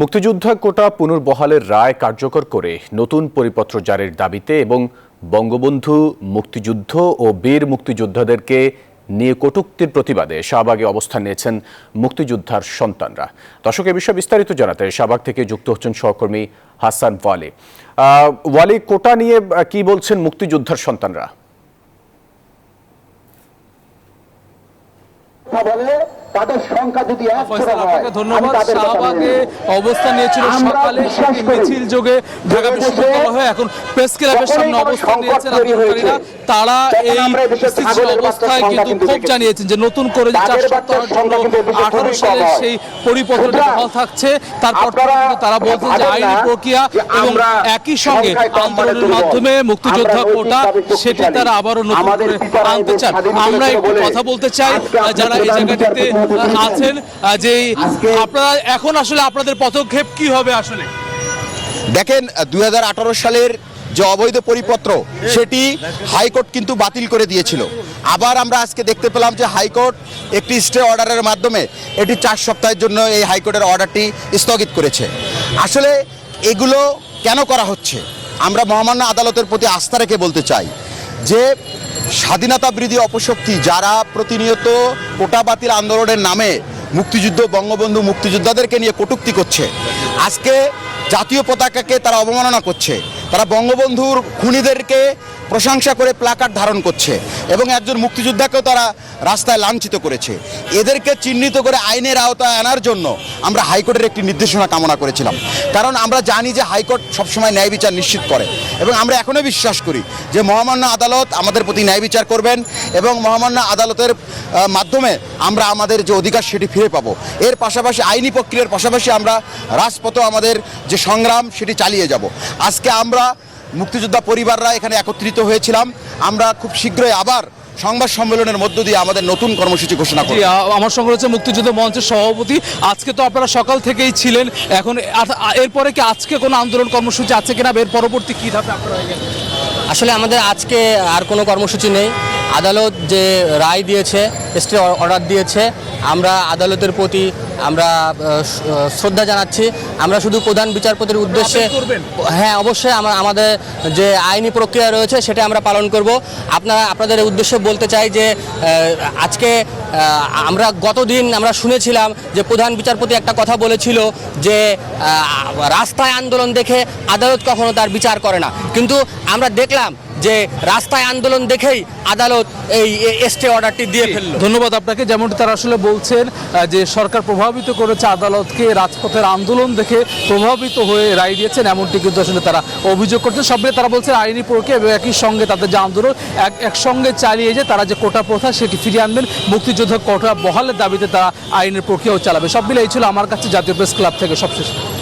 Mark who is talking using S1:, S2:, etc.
S1: মুক্তিযোদ্ধা কোটা পুনর্বহালের রায় কার্যকর করে নতুন পরিপত্র জারির দাবিতে এবং বঙ্গবন্ধু মুক্তিযুদ্ধ ও বীর মুক্তিযোদ্ধাদেরকে নিয়ে কটূক্তির প্রতিবাদে শাহবাগে অবস্থান নিয়েছেন মুক্তিযোদ্ধার সন্তানরা। দর্শক, এ বিষয়ে বিস্তারিত জানাতে শাহবাগ থেকে যুক্ত হচ্ছেন সহকর্মী হাসান ওয়ালি। ওয়ালি, কোটা নিয়ে কি বলছেন মুক্তিযোদ্ধার সন্তানরা?
S2: তাদের সংখ্যা যদি
S3: ধন্যবাদ। শাহবাগে অবস্থান নিয়েছিল সকালে, মিছিল যোগে ঢাকা বিশ্ববিদ্যালয় হয়ে এখন প্রেস ক্লাবের সামনে অবস্থান নিয়েছেন আন্দোলনকারীরা। তারা এই স্থিতিশীল অবস্থায় কিন্তু ক্ষোভ জানিয়েছেন যে নতুন করে যে 4 সপ্তাহের জন্য 18 সালের সেই পরিপত্রটি বহাল থাকছে। তারপর তারা বলছেন যে আইনি প্রক্রিয়া এবং একই সঙ্গে আন্দোলনের মাধ্যমে মুক্তিযোদ্ধা কোটা সেটি তারা আবারও নতুন করে আনতে চান। আমরা একটু কথা বলতে চাই যারা এই জায়গাটিতে আছেন, যে আপনারা এখন আসলে আপনাদের পদক্ষেপ কি হবে? আসলে
S4: দেখেন, 2018 সালের যে অবৈধ পরিপত্র সেটি হাইকোর্ট কিন্তু বাতিল করে দিয়েছিল। আবার আমরা আজকে দেখতে পেলাম যে হাইকোর্ট একটি স্টে অর্ডারের মাধ্যমে এটি 4 সপ্তাহের জন্য এই হাইকোর্টের অর্ডারটি স্থগিত করেছে। আসলে এগুলো কেন করা হচ্ছে? আমরা মহামান্য আদালতের প্রতি আস্থা রেখে বলতে চাই যে স্বাধীনতা বিরোধী অপশক্তি যারা প্রতিনিয়ত কোটা বাতিল আন্দোলনের নামে মুক্তিযুদ্ধ, বঙ্গবন্ধু মুক্তিযোদ্ধাদেরকে নিয়ে কটূক্তি করছে, আজকে জাতীয় পতাকাকে তারা অবমাননা করছে, তারা বঙ্গবন্ধুর খুনিদেরকে প্রশংসা করে প্লাকার্ড ধারণ করছে এবং একজন মুক্তিযোদ্ধাকেও তারা রাস্তায় লাঞ্ছিত করেছে। এদেরকে চিহ্নিত করে আইনের আওতায় আনার জন্য আমরা হাইকোর্টের একটি নির্দেশনা কামনা করেছিলাম। কারণ আমরা জানি যে হাইকোর্ট সবসময় ন্যায় বিচার নিশ্চিত করে এবং আমরা এখনও বিশ্বাস করি যে মহামান্য আদালত আমাদের প্রতি ন্যায় বিচার করবেন এবং মহামান্য আদালতের মাধ্যমে আমরা আমাদের যে অধিকার সেটি ফিরে পাবো। এর পাশাপাশি আইনি প্রক্রিয়ার পাশাপাশি আমরা রাজপথে আমাদের যে সংগ্রাম সেটি চালিয়ে যাব। আজকে আমরা মুক্তিযোদ্ধা পরিবাররা এখানে একত্রিত হয়েছিলাম। আমরা খুব শীঘ্রই আবার সংবাদ সম্মেলনের মধ্য দিয়ে আমাদের নতুন কর্মসূচি ঘোষণা করি।
S3: আমার সঙ্গে রয়েছে মুক্তিযুদ্ধ মঞ্চের সভাপতি। আজকে তো আপনারা সকাল থেকেই ছিলেন, এখন এরপরে কি আজকে কোনো আন্দোলন কর্মসূচি আছে কিনা? এর পরবর্তী কী ধাপে আপনারা?
S5: আসলে আমাদের আজকে আর কোনো কর্মসূচি নেই। আদালত যে রায় দিয়েছে, স্টে অর্ডার দিয়েছে, আমরা আদালতের প্রতি আমরা শ্রদ্ধা জানাচ্ছি। আমরা শুধু প্রধান বিচারপতির উদ্দেশ্যে, হ্যাঁ অবশ্যই আমাদের যে আইনি প্রক্রিয়া রয়েছে সেটা আমরা পালন করব। আপনাদের উদ্দেশ্যে বলতে চাই যে আজকে আমরা গতদিন আমরা শুনেছিলাম যে প্রধান বিচারপতি একটা কথা বলেছিল যে রাস্তায় আন্দোলন দেখে আদালত কখনো তার বিচার করে না, কিন্তু আমরা দেখলাম যে রাস্তায় আন্দোলন দেখেই আদালত এই স্টে অর্ডারটি দিয়ে ফেলল।
S3: ধন্যবাদ আপনাকে। যেমনটি তারা আসলে বলছেন যে সরকার প্রভাবিত করেছে আদালতকে, রাজপথের আন্দোলন দেখে প্রভাবিত হয়ে রায় দিয়েছেন, এমনটি কিন্তু আসলে তারা অভিযোগ করছেন। সব মিলে তারা বলছেন আইনি প্রক্রিয়া এবং একই সঙ্গে তাদের যে আন্দোলন একসঙ্গে চালিয়ে যে তারা যে কোটা প্রথা সেটি ফিরিয়ে আনবেন, মুক্তিযোদ্ধা কোটা বহালের দাবিতে তারা আইনের প্রক্রিয়াও চালাবে। সব মিলে এই ছিল আমার কাছে জাতীয় প্রেস ক্লাব থেকে সবশেষ।